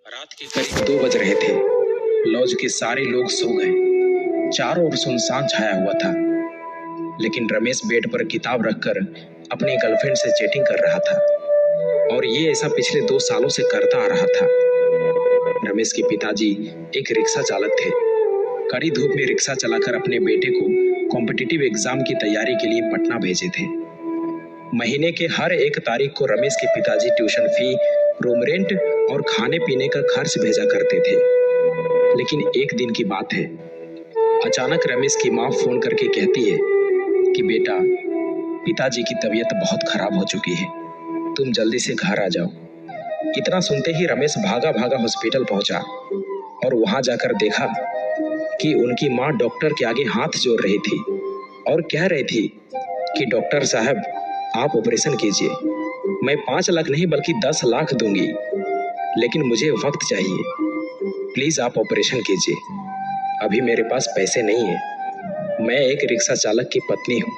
रात के करीब 2 बज रहे थे। लॉज के सारे लोग सो गए। चारों ओर सुनसान छाया हुआ था, लेकिन रमेश बेड पर किताब रखकर अपनी गर्लफ्रेंड से चैटिंग कर रहा था, और ये ऐसा पिछले 2 सालों से करता आ रहा था। रमेश के पिताजी एक रिक्शा चालक थे। कड़ी धूप में रिक्शा चलाकर अपने बेटे को कॉम्पिटिटिव एग्जाम की तैयारी के लिए पटना भेजे थे। महीने के हर एक तारीख को रमेश के पिताजी ट्यूशन फी, रूम रेंट और खाने पीने का खर्च भेजा करते थे। लेकिन एक दिन की बात है, अचानक रमेश की माँ फोन करके कहती है कि बेटा, पिताजी की तबीयत बहुत खराब हो चुकी है, तुम जल्दी से घर आ जाओ। इतना सुनते ही रमेश भागा भागा हॉस्पिटल पहुंचा और वहां जाकर देखा कि उनकी माँ डॉक्टर के आगे हाथ जोड़ रही थी और कह रही थी कि डॉक्टर साहब, आप ऑपरेशन कीजिए, मैं 5 लाख नहीं बल्कि 10 लाख दूंगी, लेकिन मुझे वक्त चाहिए, प्लीज आप ऑपरेशन कीजिए। अभी मेरे पास पैसे नहीं है, मैं एक रिक्शा चालक की पत्नी हूँ।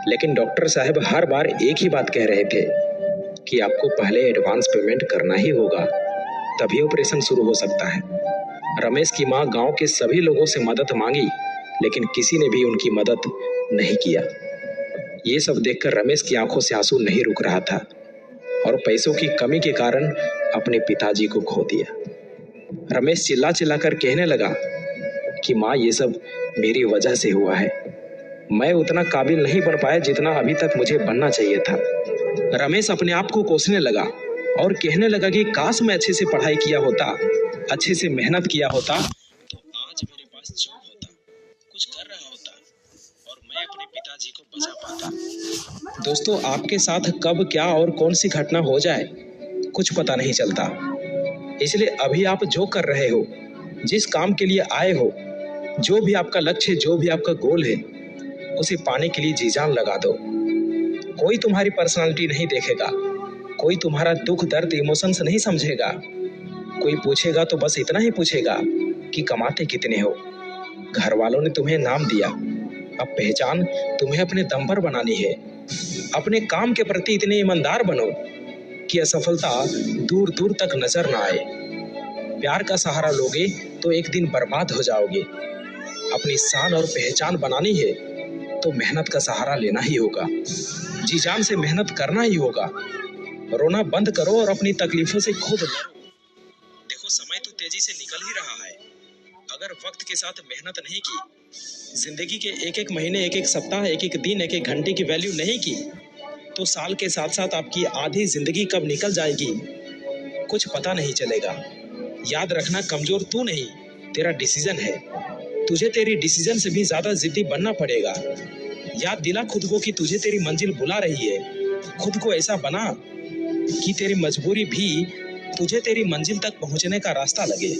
लेकिन डॉक्टर साहब हर बार एक ही बात कह रहे थे कि आपको पहले एडवांस पेमेंट करना ही होगा, तभी ऑपरेशन शुरू हो सकता है। रमेश की माँ गांव के सभी लोगों से मदद मांगी, लेकिन किसी ने भी उनकी मदद नहीं किया। ये सब देखकर रमेश की आंखों से आंसू नहीं रुक रहा था और पैसों की कमी के कारण अपने पिताजी को खो दिया। रमेश चिल्ला चिल्ला कर कहने लगा कि माँ, ये सब मेरी वजह से हुआ है, मैं उतना काबिल नहीं बन पाया जितना अभी तक मुझे बनना चाहिए था। रमेश अपने आप को कोसने लगा और कहने लगा कि काश मैं अच्छे से पढ़ाई किया होता, अच्छे से मेहनत किया होता, तो आज मेरे पास जॉब होता, कुछ कर रहा होता और मैं अपने पिताजी को बचा पाता। दोस्तों, आपके साथ कब क्या और कौन सी घटना हो जाए कुछ पता नहीं चलता, इसलिए अभी आप जो कर रहे हो, जिस काम के लिए आए हो, जो भी आपका लक्ष्य है, जो भी आपका गोल है, उसे पाने के लिए जी जान लगा दो। कोई तुम्हारी पर्सनालिटी नहीं देखेगा, कोई तुम्हारा दुख दर्द इमोशंस नहीं समझेगा। कोई पूछेगा तो बस इतना ही पूछेगा कि कमाते कितने हो। घर वालों ने तुम्हें नाम दिया, अब पहचान तुम्हें अपने दम पर बनानी है। अपने काम के प्रति इतने ईमानदार बनो कि असफलता दूर दूर तक नजर ना आए। प्यार का सहारा लोगे तो एक दिन बर्बाद हो जाओगे। अपनी शान और पहचान बनानी है तो मेहनत का सहारा लेना ही होगा, जी जान से मेहनत करना ही होगा। रोना बंद करो और अपनी तकलीफों से खुद लड़ो। देखो, समय तो तेजी से निकल ही रहा है। अगर वक्त के साथ मेहनत नहीं की, जिंदगी के एक एक महीने, एक एक सप्ताह, एक एक दिन, एक एक घंटे की वैल्यू नहीं की, तो साल के साथ साथ आपकी आधी जिंदगी कब निकल जाएगी कुछ पता नहीं चलेगा। याद रखना, कमजोर तू नहीं, तेरा डिसीजन है। तुझे तेरी डिसीजन से भी ज्यादा जिद्दी बनना पड़ेगा। याद दिला खुद को कि तुझे तेरी मंजिल बुला रही है। खुद को ऐसा बना कि तेरी मजबूरी भी तुझे तेरी मंजिल तक पहुंचने का रास्ता लगे।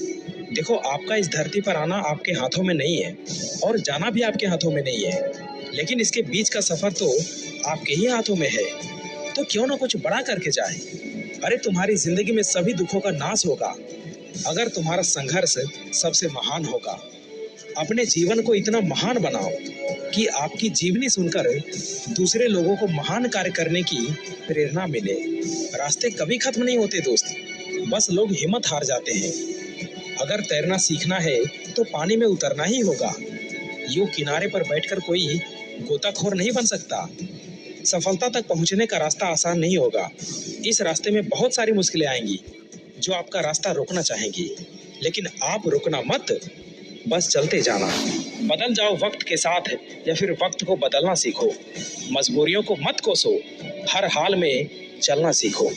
देखो, आपका इस धरती पर आना आपके हाथों में नहीं है और जाना भी आपके हाथों में नहीं है, लेकिन इसके बीच का सफर तो आपके ही हाथों में है। तो क्यों ना कुछ बड़ा करके जाए। अरे, तुम्हारी जिंदगी में सभी दुखों का नाश होगा अगर तुम्हारा संघर्ष सबसे महान होगा। अपने जीवन को इतना महान बनाओ कि आपकी जीवनी सुनकर दूसरे लोगों को महान कार्य करने की प्रेरणा मिले। रास्ते कभी खत्म नहीं होते दोस्त, बस लोग हिम्मत हार जाते हैं। अगर तैरना सीखना है तो पानी में उतरना ही होगा। यूं किनारे पर बैठकर कोई गोताखोर नहीं बन सकता। सफलता तक पहुंचने का रास्ता आसान नहीं होगा। इस रास्ते में बहुत सारी मुश्किलें आएंगी जो आपका रास्ता रोकना चाहेंगी, लेकिन आप रुकना मत, बस चलते जाना। बदल जाओ वक्त के साथ या फिर वक्त को बदलना सीखो। मजबूरियों को मत कोसो, हर हाल में चलना सीखो।